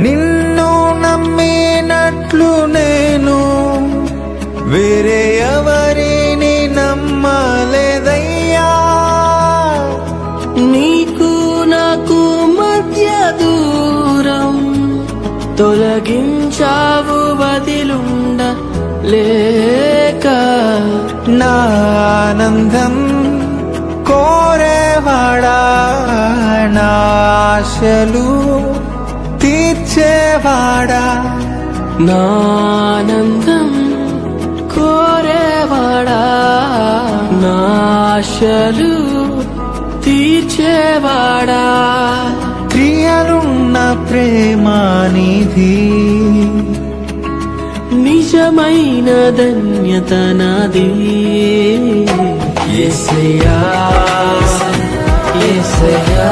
నిన్ను నమ్మినట్లు నేను వేరే ఎవరిని నమ్మలేదయ్యా. నీకు నాకు మధ్య దూరం తొలగించావు బదిలుండ లేక. నా ఆనందం కోరేవాడా, నా ఆశలు తీర్చేవాడా, నానందం కోరేవాడా, నాశలు తీర్చేవాడా. క్రియలున్న ప్రేమానిధి, నిజమైన ధన్యత నాది. యేసయ్యా యేసయ్యా